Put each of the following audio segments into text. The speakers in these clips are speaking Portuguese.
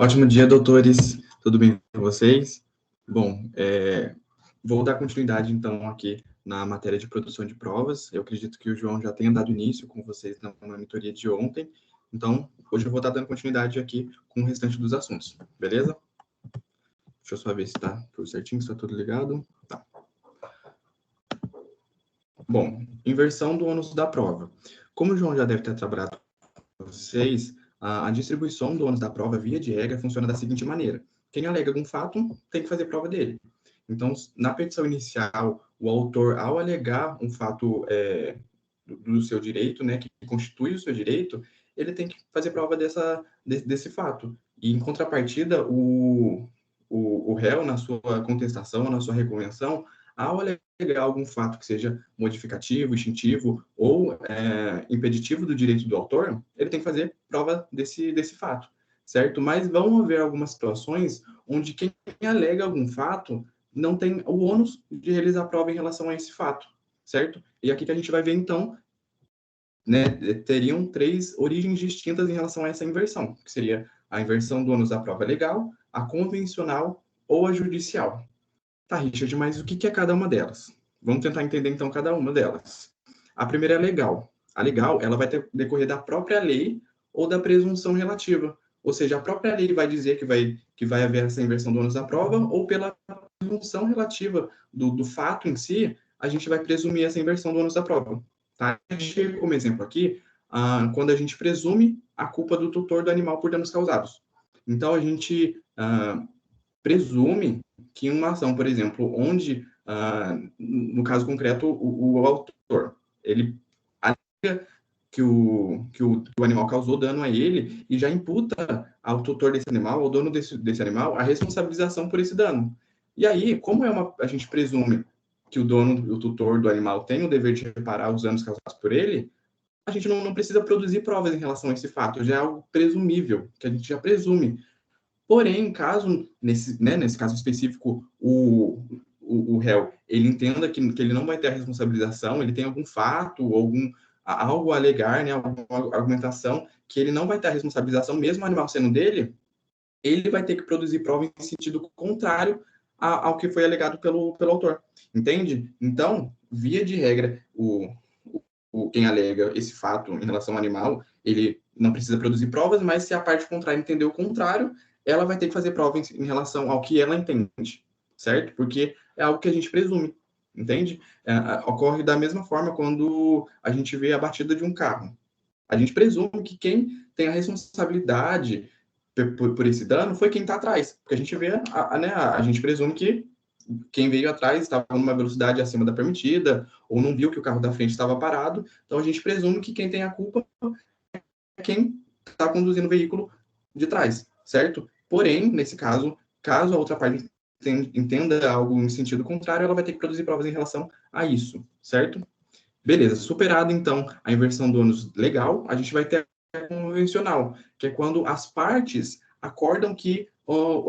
Ótimo dia, doutores. Tudo bem com vocês? Bom, vou dar continuidade, então, aqui na matéria de produção de provas. Eu acredito que o João já tenha dado início com vocês na monitoria de ontem. Então, hoje eu vou estar dando continuidade aqui com o restante dos assuntos, beleza? Deixa eu só ver se está tudo certinho, se está tudo ligado. Tá. Bom, inversão do ônus da prova. Como o João já deve ter trabalhado com vocês, a distribuição do ônus da prova, via de regra, funciona da seguinte maneira. Quem alega algum fato tem que fazer prova dele. Então, na petição inicial, o autor, ao alegar um fato do seu direito, né, que constitui o seu direito, ele tem que fazer prova desse fato. E, em contrapartida, o réu, na sua contestação, na sua reconvenção, ao alegar algum fato que seja modificativo, extintivo ou impeditivo do direito do autor, ele tem que fazer prova desse fato, certo? Mas vão haver algumas situações onde quem alega algum fato não tem o ônus de realizar a prova em relação a esse fato, certo? E aqui que a gente vai ver, então, né, teriam três origens distintas em relação a essa inversão, que seria a inversão do ônus da prova legal, a convencional ou a judicial. Tá, Richard, mas o que é cada uma delas? Vamos tentar entender, então, cada uma delas. A primeira é a legal. A legal, ela vai decorrer da própria lei ou da presunção relativa. Ou seja, a própria lei vai dizer que vai haver essa inversão do ônus da prova, ou pela presunção relativa do fato em si, a gente vai presumir essa inversão do ônus da prova. Tá? A gente, como exemplo aqui, quando a gente presume a culpa do tutor do animal por danos causados. Então, a gente presume que uma ação, por exemplo, onde, no caso concreto, o autor, ele alega que o animal causou dano a ele e já imputa ao tutor desse animal, ao dono desse animal, a responsabilização por esse dano. E aí, como a gente presume que o tutor do animal tem o dever de reparar os danos causados por ele, a gente não precisa produzir provas em relação a esse fato, já é algo presumível, que a gente já presume. Porém, caso, nesse caso específico, o réu ele entenda que ele não vai ter a responsabilização, ele tem algum fato, algo a alegar, né, alguma argumentação, que ele não vai ter a responsabilização, mesmo o animal sendo dele, ele vai ter que produzir prova em sentido contrário ao que foi alegado pelo autor. Entende? Então, via de regra, quem alega esse fato em relação ao animal, ele não precisa produzir provas, mas se a parte contrária entender o contrário, ela vai ter que fazer prova em relação ao que ela entende, certo? Porque é algo que a gente presume, entende? Ocorre da mesma forma quando a gente vê a batida de um carro. A gente presume que quem tem a responsabilidade por esse dano foi quem está atrás, porque a gente vê, a gente presume que quem veio atrás estava numa velocidade acima da permitida, ou não viu que o carro da frente estava parado, então a gente presume que quem tem a culpa é quem está conduzindo o veículo de trás, certo? Porém, nesse caso, caso a outra parte entenda algo em sentido contrário, ela vai ter que produzir provas em relação a isso, certo? Beleza, superado então a inversão do ônus legal, a gente vai ter a convencional, que é quando as partes acordam que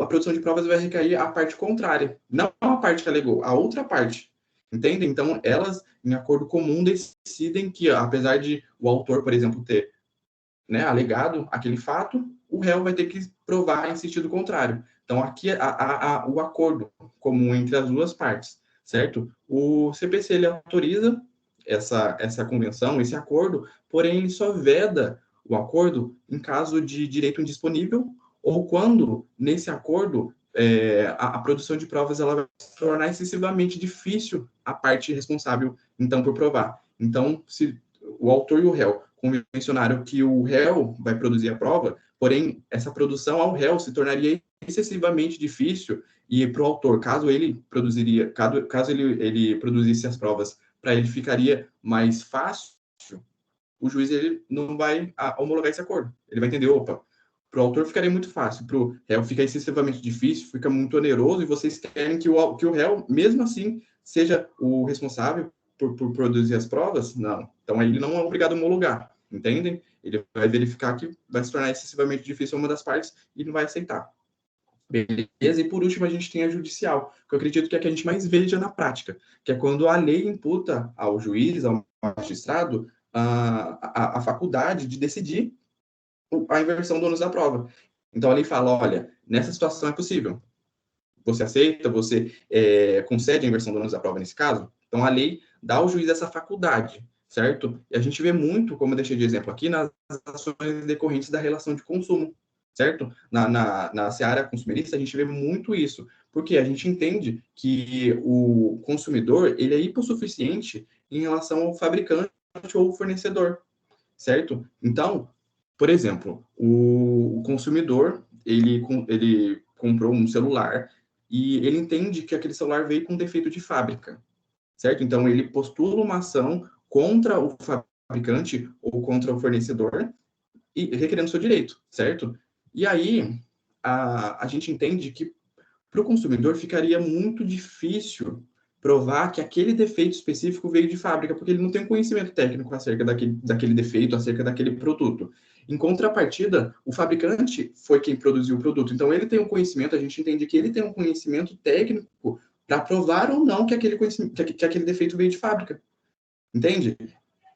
a produção de provas vai recair à parte contrária, não a parte que alegou, a outra parte. Entende? Então, elas, em acordo comum, decidem que, apesar de o autor, por exemplo, ter, né, alegado aquele fato, o réu vai ter que provar em sentido contrário. Então, aqui o acordo comum entre as duas partes, certo? O CPC ele autoriza essa convenção, esse acordo, porém ele só veda o acordo em caso de direito indisponível ou quando, nesse acordo, a produção de provas ela vai se tornar excessivamente difícil a parte responsável, então, por provar. Então, se o autor e o réu convencionaram que o réu vai produzir a prova, porém, essa produção ao réu se tornaria excessivamente difícil e para o autor, caso ele ele produzisse as provas para ele ficaria mais fácil, o juiz ele não vai homologar esse acordo. Ele vai entender, opa, para o autor ficaria muito fácil, para o réu fica excessivamente difícil, fica muito oneroso, e vocês querem que o réu, mesmo assim, seja o responsável por produzir as provas? Não. Então, aí ele não é obrigado a homologar, entendem? Ele vai verificar que vai se tornar excessivamente difícil uma das partes e não vai aceitar. Beleza? E por último, a gente tem a judicial, que eu acredito que é a que a gente mais veja na prática, que é quando a lei imputa ao juiz, ao magistrado, a faculdade de decidir a inversão do ônus da prova. Então, a lei fala, olha, nessa situação é possível. Você aceita, você concede a inversão do ônus da prova nesse caso? Então, a lei dá ao juiz essa faculdade, certo? E a gente vê muito, como eu deixei de exemplo aqui, nas ações decorrentes da relação de consumo, certo? Na seara consumerista, a gente vê muito isso, porque a gente entende que o consumidor, ele é hipossuficiente em relação ao fabricante ou fornecedor, certo? Então, por exemplo, o consumidor, ele comprou um celular e ele entende que aquele celular veio com defeito de fábrica, certo? Então, ele postula uma ação contra o fabricante ou contra o fornecedor e requerendo seu direito, certo? E aí, a gente entende que para o consumidor ficaria muito difícil provar que aquele defeito específico veio de fábrica, porque ele não tem conhecimento técnico acerca daquele defeito, acerca daquele produto. Em contrapartida, o fabricante foi quem produziu o produto, então ele tem um conhecimento, a gente entende que ele tem um conhecimento técnico para provar ou não que que aquele defeito veio de fábrica, entende?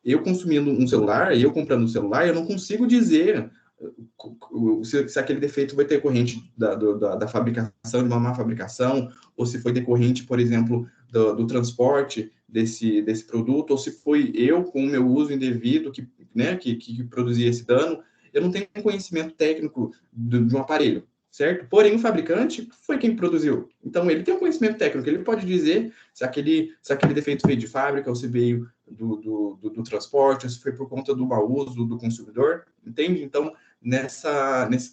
Eu consumindo um celular, eu comprando um celular, eu não consigo dizer se aquele defeito foi decorrente da fabricação, de uma má fabricação, ou se foi decorrente, por exemplo, do transporte desse produto, ou se foi eu, com o meu uso indevido, que produzi esse dano. Eu não tenho conhecimento técnico de um aparelho, certo? Porém, o fabricante foi quem produziu. Então, ele tem um conhecimento técnico, ele pode dizer se aquele defeito veio de fábrica, ou se veio do transporte, ou se foi por conta do mau uso do consumidor, entende? Então,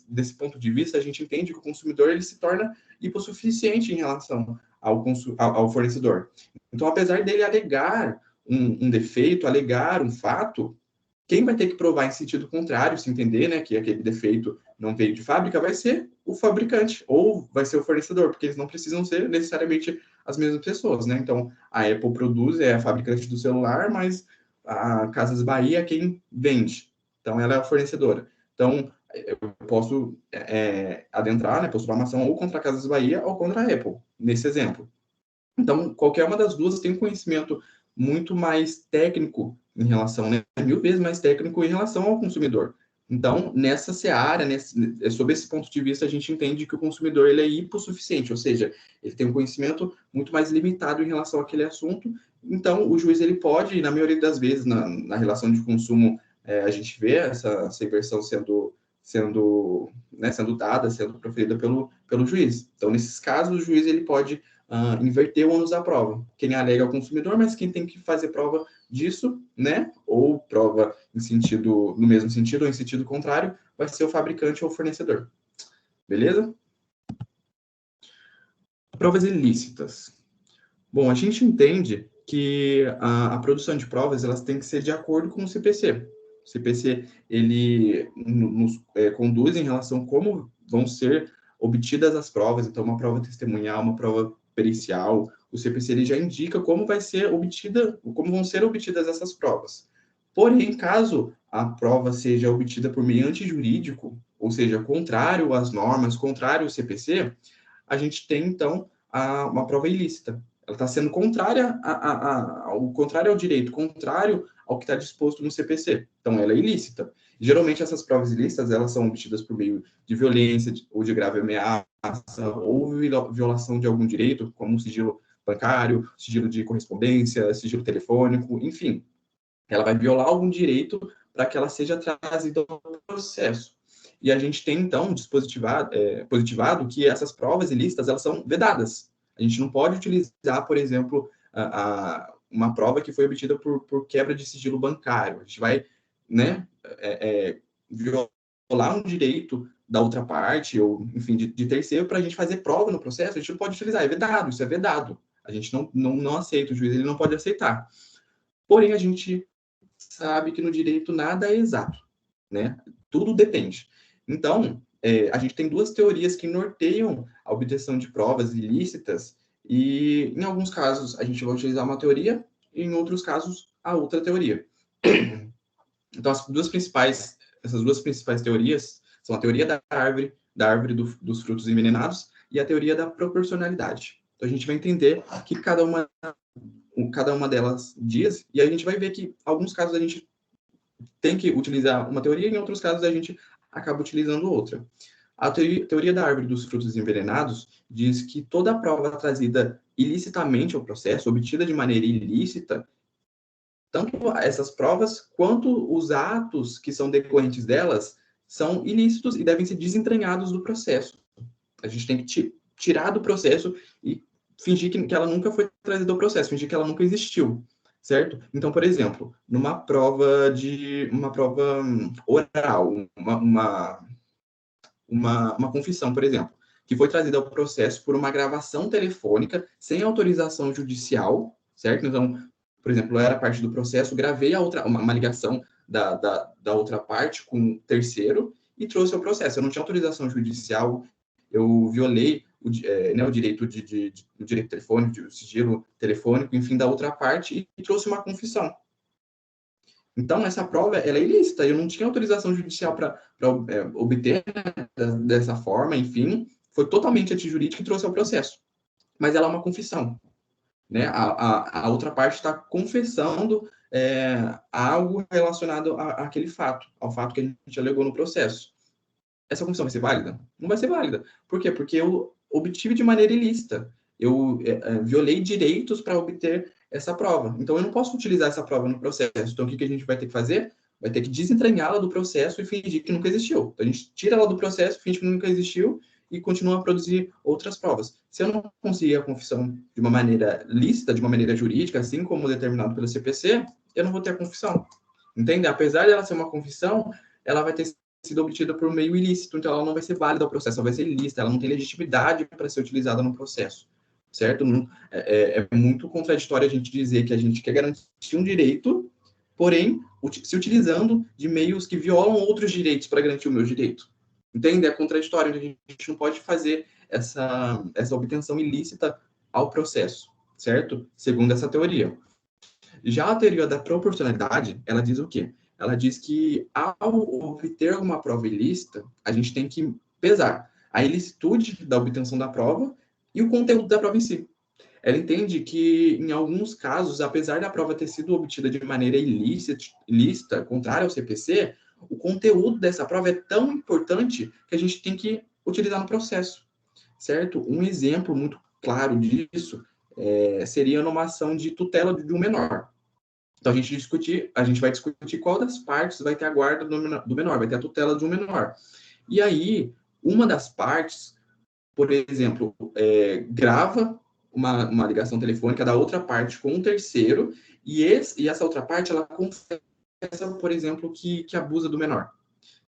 desse ponto de vista, a gente entende que o consumidor ele se torna hipossuficiente em relação ao fornecedor. Então, apesar dele alegar um defeito, alegar um fato, quem vai ter que provar em sentido contrário, se entender, né, que aquele defeito não veio de fábrica, vai ser o fabricante ou vai ser o fornecedor, porque eles não precisam ser necessariamente as mesmas pessoas, né? Então, a Apple produz, é a fabricante do celular, mas a Casas Bahia é quem vende. Então, ela é a fornecedora. Então, eu posso adentrar, né, postular uma ação ou contra a Casas Bahia ou contra a Apple, nesse exemplo. Então, qualquer uma das duas tem um conhecimento muito mais técnico em relação, né, 1000 vezes mais técnico em relação ao consumidor. Então, nessa seara, sob esse ponto de vista, a gente entende que o consumidor ele é hipossuficiente, ou seja, ele tem um conhecimento muito mais limitado em relação àquele assunto. Então, o juiz ele pode, na maioria das vezes, na relação de consumo, a gente vê essa inversão sendo dada, sendo proferida pelo juiz. Então, nesses casos, o juiz ele pode inverter o ônus da prova. Quem alega é o consumidor, mas quem tem que fazer prova disso, né, ou prova no mesmo sentido ou em sentido contrário, vai ser o fabricante ou o fornecedor. Beleza? Provas ilícitas. Bom, a gente entende que a produção de provas elas tem que ser de acordo com o CPC. O CPC ele nos conduz em relação a como vão ser obtidas as provas. Então, uma prova testemunhal, uma prova pericial, o CPC ele já indica como vai ser obtida, como vão ser obtidas essas provas. Porém, caso a prova seja obtida por meio antijurídico, ou seja, contrário às normas, contrário ao CPC, a gente tem então uma prova ilícita. Ela está sendo contrária ao contrário ao direito, contrário ao que está disposto no CPC. Então, ela é ilícita. Geralmente, essas provas ilícitas, elas são obtidas por meio de violência ou de grave ameaça, ou violação de algum direito, como o sigilo bancário, sigilo de correspondência, sigilo telefônico, enfim. Ela vai violar algum direito para que ela seja trazida ao processo. E a gente tem, então, positivado que essas provas ilícitas, elas são vedadas. A gente não pode utilizar, por exemplo, uma prova que foi obtida por quebra de sigilo bancário. A gente vai, né, violar um direito da outra parte, ou, enfim, de terceiro, para a gente fazer prova no processo, a gente não pode utilizar, é vedado, isso é vedado. A gente não aceita, o juiz ele não pode aceitar. Porém, a gente sabe que no direito nada é exato, né? Tudo depende. Então, a gente tem duas teorias que norteiam a obtenção de provas ilícitas e, em alguns casos, a gente vai utilizar uma teoria e, em outros casos, a outra teoria. Então, essas duas principais teorias são a teoria da árvore dos frutos envenenados e a teoria da proporcionalidade. Então, a gente vai entender que cada uma delas diz, e a gente vai ver que, em alguns casos, a gente tem que utilizar uma teoria, e em outros casos, a gente acaba utilizando outra. A teoria da árvore dos frutos envenenados diz que toda prova trazida ilicitamente ao processo, obtida de maneira ilícita, tanto essas provas quanto os atos que são decorrentes delas são ilícitos e devem ser desentranhados do processo. A gente tem que tirar do processo e fingir que ela nunca foi trazida ao processo, fingir que ela nunca existiu, certo? Então, por exemplo, numa prova oral, uma confissão, por exemplo, que foi trazida ao processo por uma gravação telefônica sem autorização judicial, certo? Então, por exemplo, eu era parte do processo, gravei uma ligação da outra parte com um terceiro e trouxe ao processo. Eu não tinha autorização judicial, eu violei o direito o direito telefônico, o sigilo telefônico, enfim, da outra parte e trouxe uma confissão. Então, essa prova, ela é ilícita, eu não tinha autorização judicial para obter, né, dessa forma, enfim, foi totalmente antijurídica e trouxe ao processo. Mas ela é uma confissão, né? A outra parte está confessando algo relacionado àquele fato, ao fato que a gente alegou no processo. Essa confissão vai ser válida? Não vai ser válida. Por quê? Porque eu obtive de maneira ilícita. Eu violei direitos para obter essa prova. Então, eu não posso utilizar essa prova no processo. Então, o que a gente vai ter que fazer? Vai ter que desentranhá-la do processo e fingir que nunca existiu. Então, a gente tira ela do processo, finge que nunca existiu e continua a produzir outras provas. Se eu não conseguir a confissão de uma maneira lícita, de uma maneira jurídica, assim como determinado pelo CPC, eu não vou ter a confissão. Entende? Apesar de ela ser uma confissão, ela vai ter sido obtida por meio ilícito, então ela não vai ser válida ao processo, ela vai ser ilícita, ela não tem legitimidade para ser utilizada no processo, certo? É muito contraditório a gente dizer que a gente quer garantir um direito, porém, se utilizando de meios que violam outros direitos para garantir o meu direito. Entende? É contraditório, a gente não pode fazer essa obtenção ilícita ao processo, certo? Segundo essa teoria. Já a teoria da proporcionalidade, ela diz o quê? Ela diz que, ao obter uma prova ilícita, a gente tem que pesar a ilicitude da obtenção da prova e o conteúdo da prova em si. Ela entende que, em alguns casos, apesar da prova ter sido obtida de maneira ilícita, contrária ao CPC, o conteúdo dessa prova é tão importante que a gente tem que utilizar no processo, certo? Um exemplo muito claro disso seria numa ação de tutela de um menor. Então, a gente vai discutir qual das partes vai ter a guarda do menor, vai ter a tutela de um menor. E aí, uma das partes, por exemplo, grava uma ligação telefônica da outra parte com um terceiro, e essa outra parte, ela confessa, por exemplo, que abusa do menor,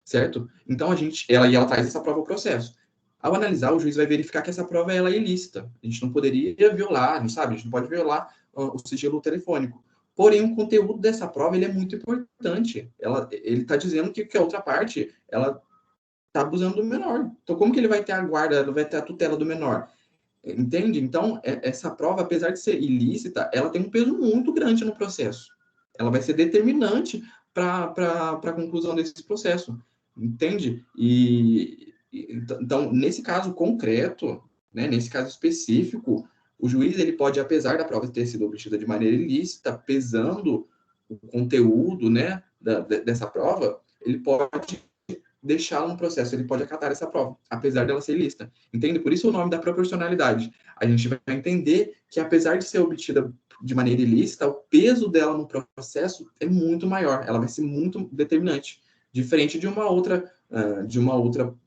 certo? Então, ela traz essa prova ao processo. Ao analisar, o juiz vai verificar que essa prova ela é ilícita. A gente não poderia violar, não sabe? A gente não pode violar o sigilo telefônico. Porém, o conteúdo dessa prova ele é muito importante. Ele está dizendo que a outra parte ela está abusando do menor. Então, como que ele vai ter a guarda, ele vai ter a tutela do menor? Entende? Então, essa prova, apesar de ser ilícita, ela tem um peso muito grande no processo. Ela vai ser determinante para a conclusão desse processo. Entende? Então, nesse caso concreto, né, nesse caso específico, o juiz ele pode, apesar da prova ter sido obtida de maneira ilícita, pesando o conteúdo, né, dessa prova, ele pode deixá-la no processo, ele pode acatar essa prova, apesar dela ser ilícita. Entende? Por isso o nome da proporcionalidade. A gente vai entender que, apesar de ser obtida de maneira ilícita, o peso dela no processo é muito maior, ela vai ser muito determinante, diferente de uma outra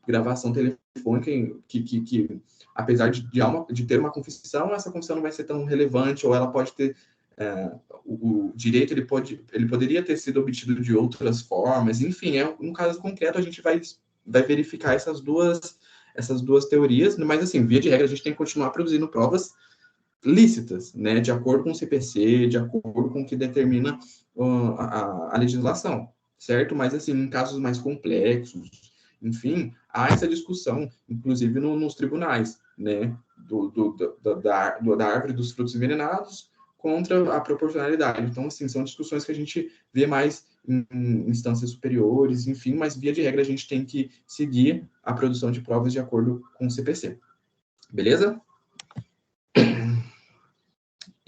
gravação telefônica que apesar de ter uma confissão, essa confissão não vai ser tão relevante, ou ela pode ter o direito ele poderia ter sido obtido de outras formas, enfim, um caso concreto a gente vai verificar essas duas teorias, mas assim, via de regra, a gente tem que continuar produzindo provas lícitas, né, de acordo com o CPC, de acordo com o que determina a legislação, certo? Mas assim, em casos mais complexos, enfim, há essa discussão, inclusive nos tribunais, né, da árvore dos frutos envenenados contra a proporcionalidade. Então, assim, são discussões que a gente vê mais em instâncias superiores, enfim, mas via de regra a gente tem que seguir a produção de provas de acordo com o CPC. Beleza?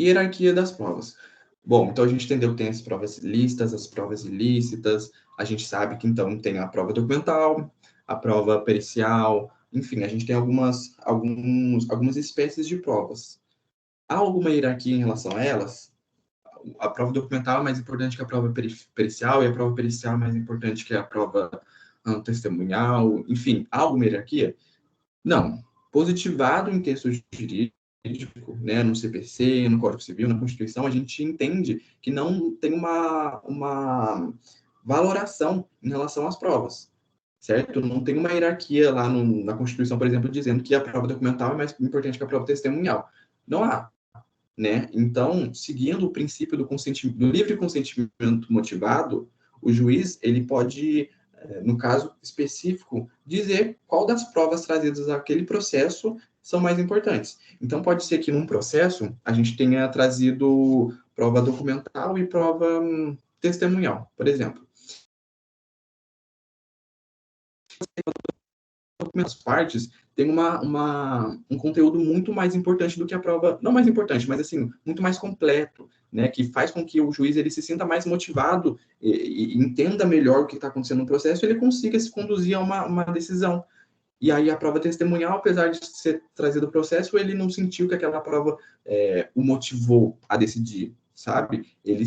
Hierarquia das provas. Bom, então a gente entendeu que tem as provas lícitas, as provas ilícitas, a gente sabe que então tem a prova documental, a prova pericial, enfim, a gente tem algumas espécies de provas. Há alguma hierarquia em relação a elas? A prova documental é mais importante que a prova pericial, e a prova pericial é mais importante que a prova testemunhal, enfim, há alguma hierarquia? Não. Positivado em texto jurídico, né, no CPC, no Código Civil, na Constituição, a gente entende que não tem uma valoração em relação às provas, certo? Não tem uma hierarquia lá na Constituição, por exemplo, dizendo que a prova documental é mais importante que a prova testemunhal. Não há, né? Então, seguindo o princípio do livre consentimento motivado, o juiz ele pode, no caso específico, dizer qual das provas trazidas àquele processo são mais importantes. Então, pode ser que num processo a gente tenha trazido prova documental e prova testemunhal, por exemplo. As partes têm um conteúdo muito mais importante do que a prova, não mais importante, mas assim, muito mais completo, né, que faz com que o juiz ele se sinta mais motivado e entenda melhor o que está acontecendo no processo e ele consiga se conduzir a uma decisão. E aí a prova testemunhal, apesar de ser trazida do processo, ele não sentiu que aquela prova o motivou a decidir, sabe? Ele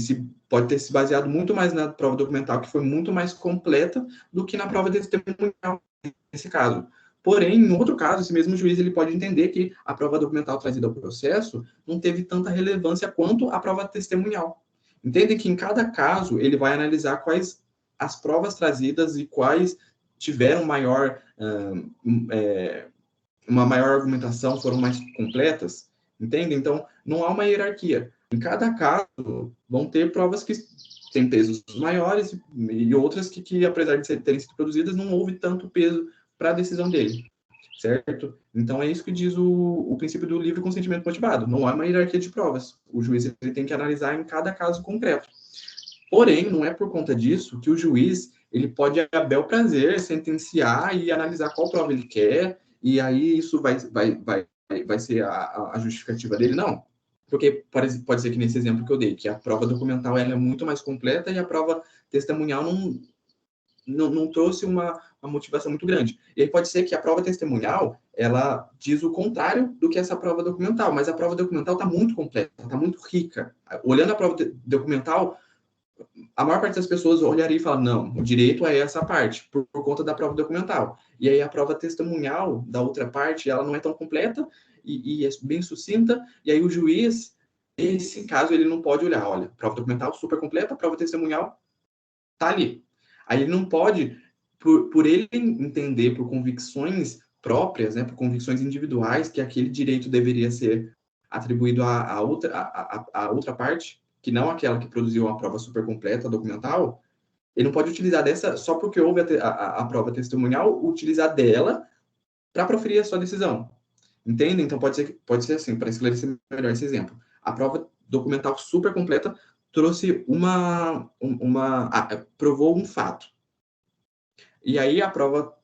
pode ter se baseado muito mais na prova documental, que foi muito mais completa, do que na prova testemunhal, nesse caso. Porém, em outro caso, esse mesmo juiz ele pode entender que a prova documental trazida ao processo não teve tanta relevância quanto a prova testemunhal. Entendem que em cada caso ele vai analisar quais as provas trazidas e quais tiveram uma maior argumentação, foram mais completas, entende? Então, não há uma hierarquia. Em cada caso, vão ter provas que têm pesos maiores e outras que apesar de terem sido produzidas, não houve tanto peso para a decisão dele, certo? Então, é isso que diz o princípio do livre consentimento motivado. Não há uma hierarquia de provas. O juiz ele tem que analisar em cada caso concreto. Porém, não é por conta disso que o juiz ele pode, a bel prazer, sentenciar e analisar qual prova ele quer, e aí isso vai ser a justificativa dele. Não. Porque pode ser que nesse exemplo que eu dei, que a prova documental ela é muito mais completa e a prova testemunhal não trouxe uma motivação muito grande. E aí pode ser que a prova testemunhal, ela diz o contrário do que essa prova documental, mas a prova documental está muito completa, está muito rica. Olhando a prova documental, a maior parte das pessoas olharia e fala, não, o direito é essa parte, por conta da prova documental. E aí a prova testemunhal da outra parte, ela não é tão completa e é bem sucinta, e aí o juiz, nesse caso, ele não pode olhar, olha, prova documental super completa, prova testemunhal tá ali. Aí ele não pode, por ele entender, por convicções próprias, né, por convicções individuais, que aquele direito deveria ser atribuído à outra parte, que não aquela que produziu uma prova super completa, documental, ele não pode utilizar dessa, só porque houve a prova testemunhal, utilizar dela para proferir a sua decisão. Entende? Então pode ser assim, para esclarecer melhor esse exemplo. A prova documental super completa trouxe provou um fato. E aí a prova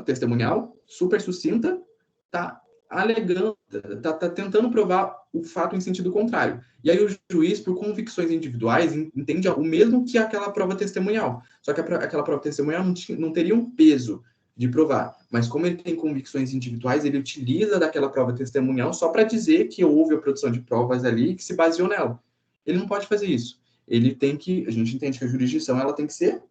testemunial, super sucinta, está alegando, está tentando provar o fato em sentido contrário. E aí o juiz, por convicções individuais, entende o mesmo que aquela prova testemunial. Só que aquela prova testemunial não teria um peso de provar. Mas como ele tem convicções individuais, ele utiliza daquela prova testemunial só para dizer que houve a produção de provas ali que se baseou nela. Ele não pode fazer isso. Ele tem que, a gente entende que a jurisdição ela tem que ser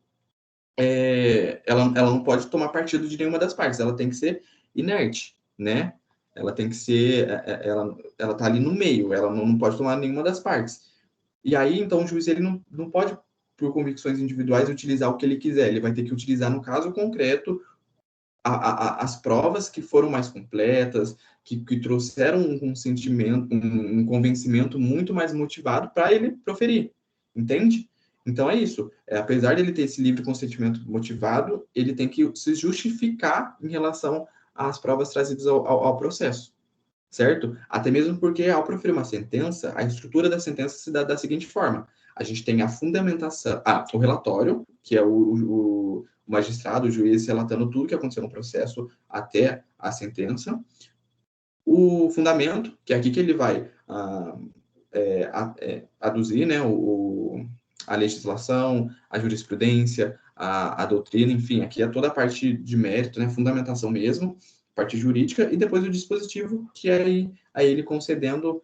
ela não pode tomar partido de nenhuma das partes, ela tem que ser inerte, né? Ela tem que ser, ela tá ali no meio, ela não pode tomar nenhuma das partes. E aí, então, o juiz ele não pode, por convicções individuais, utilizar o que ele quiser, ele vai ter que utilizar, no caso concreto, as provas que foram mais completas, que trouxeram um consentimento, um convencimento muito mais motivado para ele proferir, entende? Então é isso. Apesar de ele ter esse livre consentimento motivado, ele tem que se justificar em relação às provas trazidas ao processo, certo? Até mesmo porque, ao proferir uma sentença, a estrutura da sentença se dá da seguinte forma: a gente tem a fundamentação, o relatório, que é o magistrado, o juiz relatando tudo que aconteceu no processo até a sentença, o fundamento, que é aqui que ele vai aduzir, né, a legislação, a jurisprudência, a doutrina, enfim, aqui é toda a parte de mérito, né, fundamentação mesmo, parte jurídica, e depois o dispositivo, que é aí ele concedendo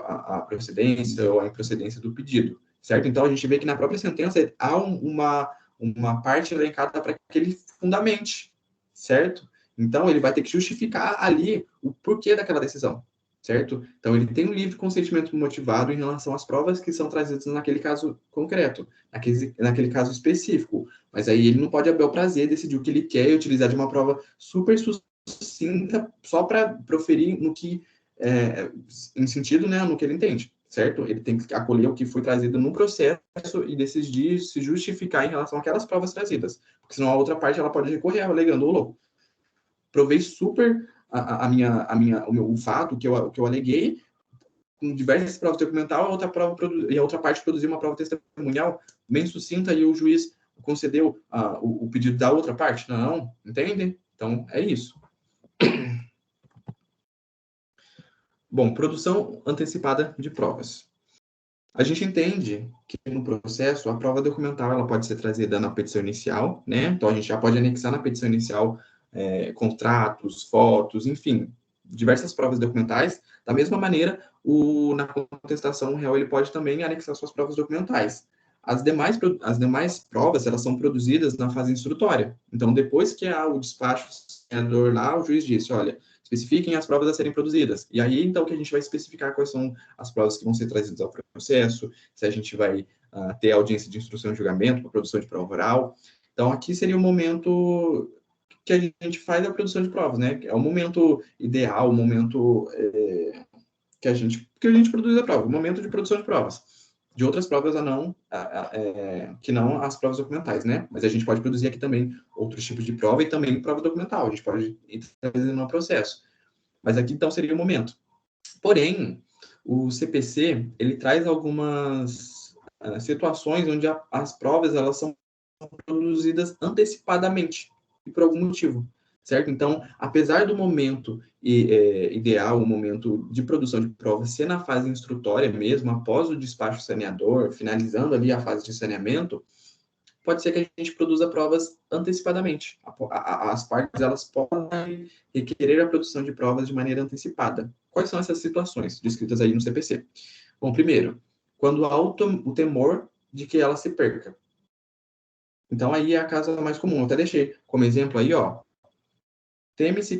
a procedência ou a improcedência do pedido, certo? Então, a gente vê que na própria sentença há uma parte elencada para que ele fundamente, certo? Então, ele vai ter que justificar ali o porquê daquela decisão, certo? Então, ele tem um livre consentimento motivado em relação às provas que são trazidas naquele caso concreto, naquele caso específico. Mas aí ele não pode abrir o prazer, decidir o que ele quer e utilizar de uma prova super sucinta só para proferir no que, em sentido, né, no que ele entende, certo? Ele tem que acolher o que foi trazido no processo e decidir se justificar em relação àquelas provas trazidas. Porque senão a outra parte ela pode recorrer alegando, ô louco, provei super o fato que eu aleguei, com diversas provas documentais, e a outra parte produziu uma prova testemunhal bem sucinta e o juiz concedeu o pedido da outra parte. Não, entende? Então, é isso. Bom, produção antecipada de provas. A gente entende que no processo a prova documental ela pode ser trazida na petição inicial, né? Então a gente já pode anexar na petição inicial contratos, fotos, enfim, diversas provas documentais. Da mesma maneira, na contestação, o réu ele pode também anexar suas provas documentais. As demais provas elas são produzidas na fase instrutória. Então, depois que há o despacho lá, o juiz disse, olha, especifiquem as provas a serem produzidas. E aí, então, que a gente vai especificar quais são as provas que vão ser trazidas ao processo, se a gente vai ter audiência de instrução e julgamento para produção de prova oral. Então, aqui seria o momento que a gente faz a produção de provas, né? É o momento ideal, o momento que a gente produz a prova, o momento de produção de provas. De outras provas que não as provas documentais, né? Mas a gente pode produzir aqui também outros tipos de prova e também prova documental. A gente pode ir trazendo no processo. Mas aqui, então, seria o momento. Porém, o CPC, ele traz algumas situações onde as provas, elas são produzidas antecipadamente, e por algum motivo, certo? Então, apesar do momento ideal, o momento de produção de prova ser na fase instrutória mesmo, após o despacho saneador, finalizando ali a fase de saneamento, pode ser que a gente produza provas antecipadamente. As partes, elas podem requerer a produção de provas de maneira antecipada. Quais são essas situações descritas aí no CPC? Bom, primeiro, quando há o temor de que ela se perca. Então, aí é a causa mais comum. Eu até deixei como exemplo aí, ó. Teme-se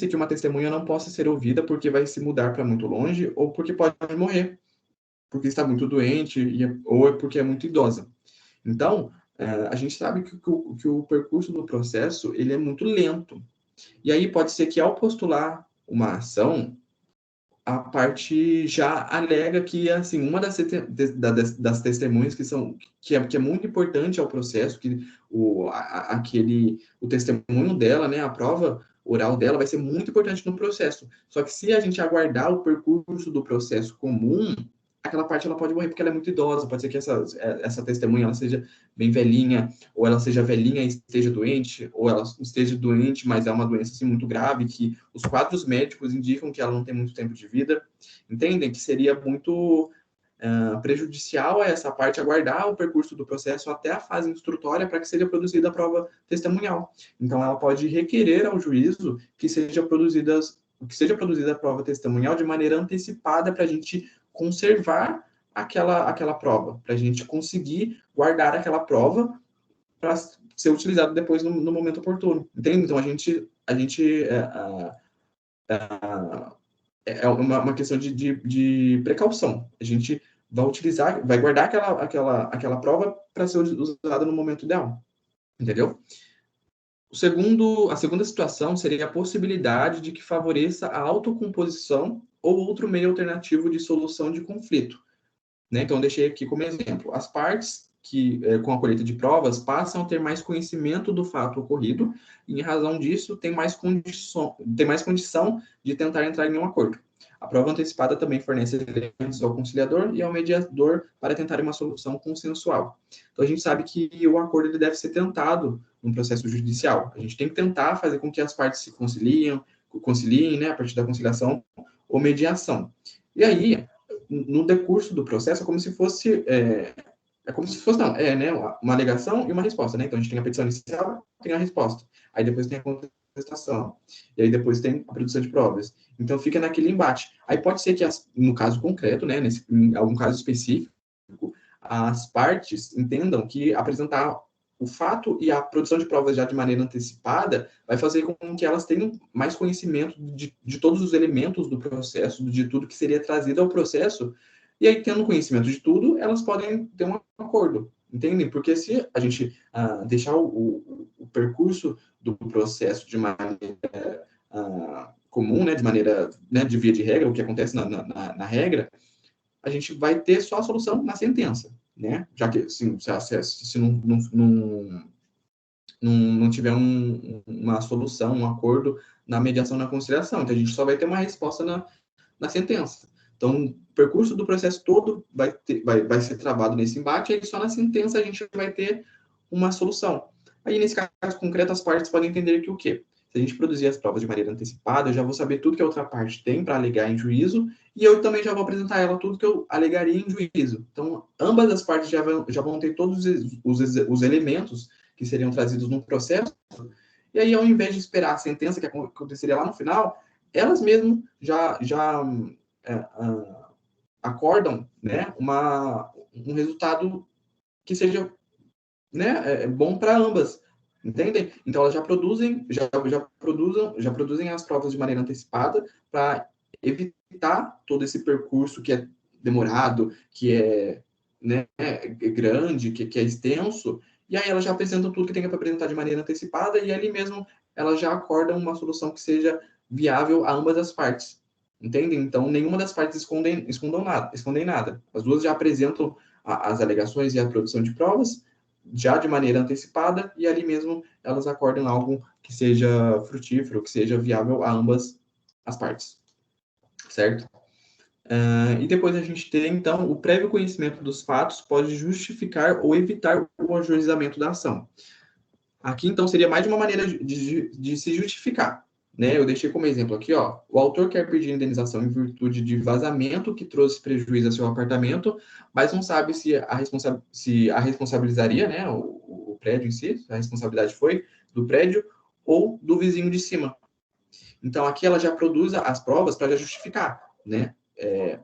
que uma testemunha não possa ser ouvida porque vai se mudar para muito longe ou porque pode morrer, porque está muito doente ou é porque é muito idosa. Então, a gente sabe que o percurso do processo ele é muito lento. E aí pode ser que ao postular uma ação, a parte já alega que, assim, uma das testemunhas que é muito importante ao processo, que o testemunho dela, né, a prova oral dela vai ser muito importante no processo. Só que se a gente aguardar o percurso do processo comum, aquela parte ela pode morrer porque ela é muito idosa, pode ser que essa testemunha ela seja bem velhinha, ou ela seja velhinha e esteja doente, ou ela esteja doente, mas é uma doença assim, muito grave, que os quadros médicos indicam que ela não tem muito tempo de vida, entendem? Que seria muito prejudicial a essa parte aguardar o percurso do processo até a fase instrutória para que seja produzida a prova testemunhal. Então, ela pode requerer ao juízo que seja produzida a prova testemunhal de maneira antecipada para a gente conservar aquela prova, para a gente conseguir guardar aquela prova para ser utilizado depois no momento oportuno, entende? Então, a gente é uma questão de precaução. A gente vai guardar aquela prova para ser usada no momento ideal, entendeu? A segunda situação seria a possibilidade de que favoreça a autocomposição ou outro meio alternativo de solução de conflito, né? Então, deixei aqui como exemplo. As partes que, com a colheita de provas, passam a ter mais conhecimento do fato ocorrido e, em razão disso, tem mais condição de tentar entrar em um acordo. A prova antecipada também fornece elementos ao conciliador e ao mediador para tentar uma solução consensual. Então, a gente sabe que o acordo ele deve ser tentado no processo judicial. A gente tem que tentar fazer com que as partes se conciliem, né, a partir da conciliação ou mediação. E aí, no decurso do processo, é como se fosse É como se fosse, não, né, uma alegação e uma resposta, né? Então, a gente tem a petição inicial, tem a resposta. Aí depois tem a contestação. E aí depois tem a produção de provas. Então, fica naquele embate. Aí pode ser que, no caso concreto, né, em algum caso específico, as partes entendam que apresentar o fato e a produção de provas já de maneira antecipada vai fazer com que elas tenham mais conhecimento de todos os elementos do processo, de tudo que seria trazido ao processo, e aí, tendo conhecimento de tudo, elas podem ter um acordo, entendem? Porque se a gente deixar o percurso do processo de maneira comum, né, de maneira, né, de via de regra, o que acontece na regra, a gente vai ter só a solução na sentença, né? Já que, assim, se não tiver uma solução, um acordo na mediação, na conciliação. Então, a gente só vai ter uma resposta na sentença. Então, o percurso do processo todo vai ser travado nesse embate, e aí só na sentença a gente vai ter uma solução. Aí, nesse caso concreto, as partes podem entender que o quê? Se a gente produzir as provas de maneira antecipada, eu já vou saber tudo que a outra parte tem para alegar em juízo, e eu também já vou apresentar a ela tudo que eu alegaria em juízo. Então, ambas as partes já vão ter todos os elementos que seriam trazidos no processo, e aí, ao invés de esperar a sentença que aconteceria lá no final, elas mesmas já acordam, né, um resultado que seja, né, bom para ambas, entendem? Então elas já produzem as provas de maneira antecipada para evitar todo esse percurso que é demorado, que é, né, grande, que é extenso, e aí elas já apresentam tudo que tem para apresentar de maneira antecipada, e ali mesmo elas já acordam uma solução que seja viável a ambas as partes. Entendem? Então, nenhuma das partes escondem nada. As duas já apresentam as alegações e a produção de provas, já de maneira antecipada, e ali mesmo elas acordam algo que seja frutífero, que seja viável a ambas as partes. Certo? E depois a gente tem, então, o prévio conhecimento dos fatos pode justificar ou evitar o ajuizamento da ação. Aqui, então, seria mais de uma maneira de se justificar. Né? Eu deixei como exemplo aqui, ó, o autor quer pedir indenização em virtude de vazamento que trouxe prejuízo a seu apartamento, mas não sabe se a responsabilizaria, né, o prédio em si, a responsabilidade foi do prédio ou do vizinho de cima. Então, aqui ela já produz as provas para justificar, né?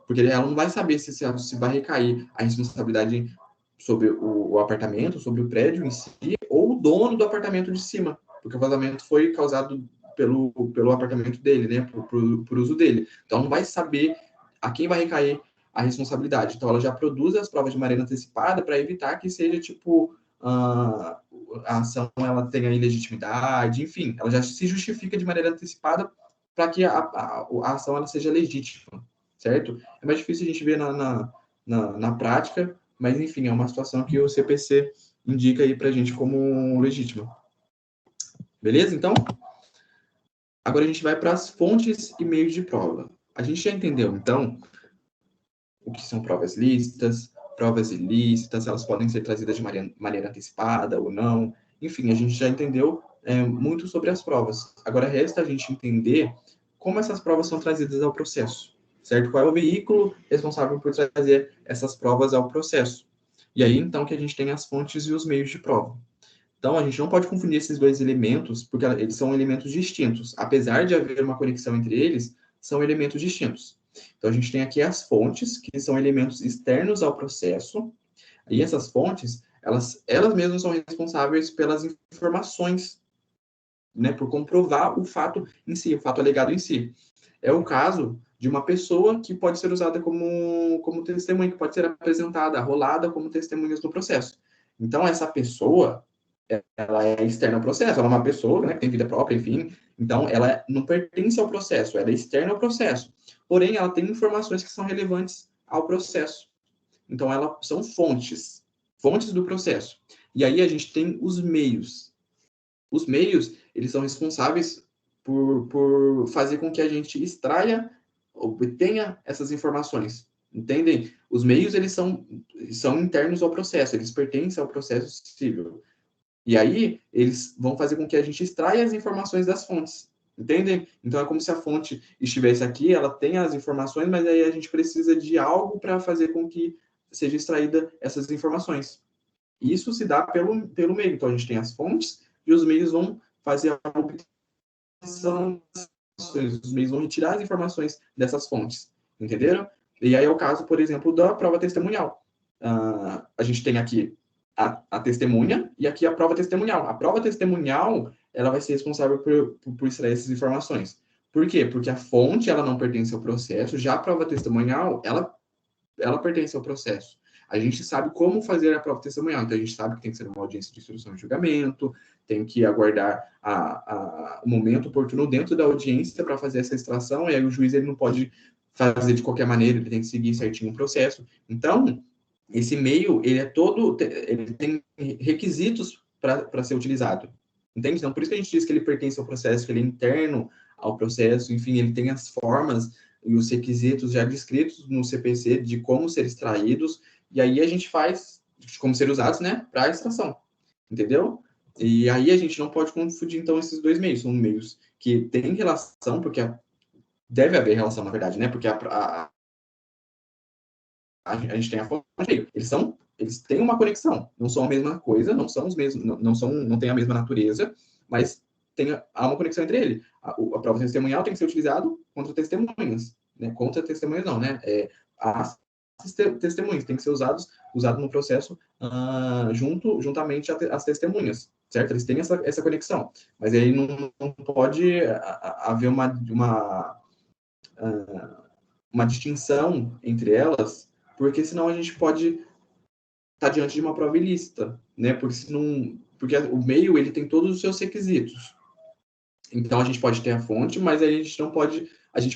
Porque ela não vai saber se vai recair a responsabilidade sobre o apartamento, sobre o prédio em si, ou o dono do apartamento de cima, porque o vazamento foi causado pelo apartamento dele, né, por uso dele. Então, não vai saber a quem vai recair a responsabilidade. Então, ela já produz as provas de maneira antecipada para evitar que seja, tipo, a ação ela tenha ilegitimidade, enfim, ela já se justifica de maneira antecipada para que a ação ela seja legítima, certo? É mais difícil a gente ver na prática, mas, enfim, é uma situação que o CPC indica aí para a gente como legítima. Beleza? Então, agora a gente vai para as fontes e meios de prova. A gente já entendeu, então, o que são provas lícitas, provas ilícitas, elas podem ser trazidas de maneira antecipada ou não. Enfim, a gente já entendeu muito sobre as provas. Agora, resta a gente entender como essas provas são trazidas ao processo, certo? Qual é o veículo responsável por trazer essas provas ao processo? E aí, então, que a gente tem as fontes e os meios de prova. Então, a gente não pode confundir esses dois elementos, porque eles são elementos distintos. Apesar de haver uma conexão entre eles, são elementos distintos. Então, a gente tem aqui as fontes, que são elementos externos ao processo, e essas fontes, elas mesmas são responsáveis pelas informações, né, por comprovar o fato em si, o fato alegado em si. É o caso de uma pessoa que pode ser usada como testemunha, que pode ser apresentada, arrolada como testemunhas no processo. Então, essa pessoa, ela é externa ao processo, ela é uma pessoa, né, que tem vida própria, enfim, então ela não pertence ao processo, ela é externa ao processo. Porém, ela tem informações que são relevantes ao processo. Então, elas são fontes do processo. E aí a gente tem os meios. Os meios, eles são responsáveis por fazer com que a gente extraia, obtenha essas informações. Entendem? Os meios, eles são internos ao processo, eles pertencem ao processo civil. E aí, eles vão fazer com que a gente extraia as informações das fontes. Entendem? Então, é como se a fonte estivesse aqui, ela tem as informações, mas aí a gente precisa de algo para fazer com que seja extraída essas informações. Isso se dá pelo meio. Então, a gente tem as fontes e os meios vão fazer a obtenção das informações. Os meios vão retirar as informações dessas fontes. Entenderam? E aí é o caso, por exemplo, da prova testemunhal. A gente tem aqui a testemunha e aqui a prova testemunhal. A prova testemunhal, ela vai ser responsável por extrair essas informações. Por quê? Porque a fonte, ela não pertence ao processo, já a prova testemunhal, ela pertence ao processo. A gente sabe como fazer a prova testemunhal, então a gente sabe que tem que ser uma audiência de instrução e julgamento, tem que aguardar o momento oportuno dentro da audiência para fazer essa extração, e aí o juiz ele não pode fazer de qualquer maneira, ele tem que seguir certinho o processo. Então, esse meio, ele tem requisitos para ser utilizado. Entende? Então, por isso que a gente diz que ele pertence ao processo, que ele é interno ao processo, enfim, ele tem as formas e os requisitos já descritos no CPC de como ser extraídos, e aí a gente faz como ser usados, né, para a extração. Entendeu? E aí a gente não pode confundir, então, esses dois meios. São meios que têm relação, porque deve haver relação, na verdade, né? Porque a gente tem a fonte, eles têm uma conexão, não são a mesma coisa, não são os mesmos, não tem a mesma natureza, mas há uma conexão entre ele. A prova testemunhal tem que ser utilizado contra testemunhas, né? Contra testemunhas não, né? As testemunhas têm que ser usado no processo juntamente às testemunhas, certo? Eles têm essa conexão, mas aí não pode haver uma distinção entre elas, porque senão a gente pode estar diante de uma prova ilícita, né? Porque o meio ele tem todos os seus requisitos. Então a gente pode ter a fonte, mas a gente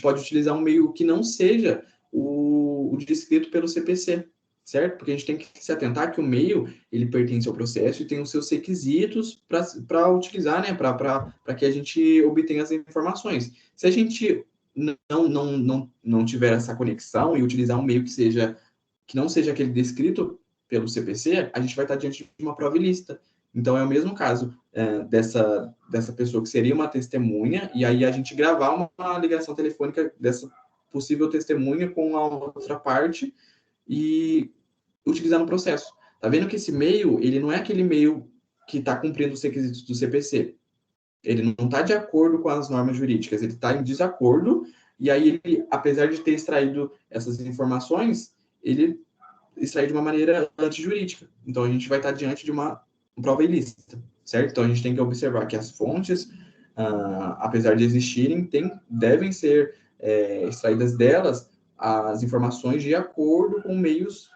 pode utilizar um meio que não seja o descrito pelo CPC, certo? Porque a gente tem que se atentar que o meio ele pertence ao processo e tem os seus requisitos para utilizar, né? Para que a gente obtenha as informações. Se a gente não tiver essa conexão e utilizar um meio que não seja aquele descrito pelo CPC, a gente vai estar diante de uma prova ilícita. Então, é o mesmo caso dessa pessoa que seria uma testemunha, e aí a gente gravar uma ligação telefônica dessa possível testemunha com a outra parte e utilizar no processo. Tá vendo que esse meio, ele não é aquele meio que está cumprindo os requisitos do CPC. Ele não está de acordo com as normas jurídicas, ele está em desacordo, e aí ele, apesar de ter extraído essas informações, ele extrair de uma maneira antijurídica. Então, a gente vai estar diante de uma prova ilícita, certo? Então, a gente tem que observar que as fontes, apesar de existirem, devem ser extraídas delas as informações de acordo com meios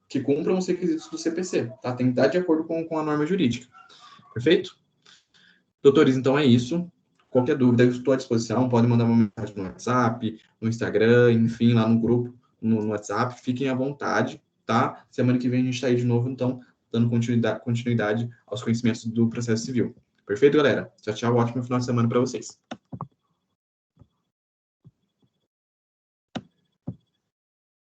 que cumpram os requisitos do CPC, tá? Tem que estar de acordo com a norma jurídica. Perfeito? Doutores, então é isso. Qualquer dúvida, eu estou à disposição. Podem mandar uma mensagem no WhatsApp, no Instagram, enfim, lá no grupo, no WhatsApp. Fiquem à vontade, tá? Semana que vem a gente está aí de novo, então, dando continuidade aos conhecimentos do processo civil. Perfeito, galera? Tchau, tchau. Ótimo final de semana para vocês.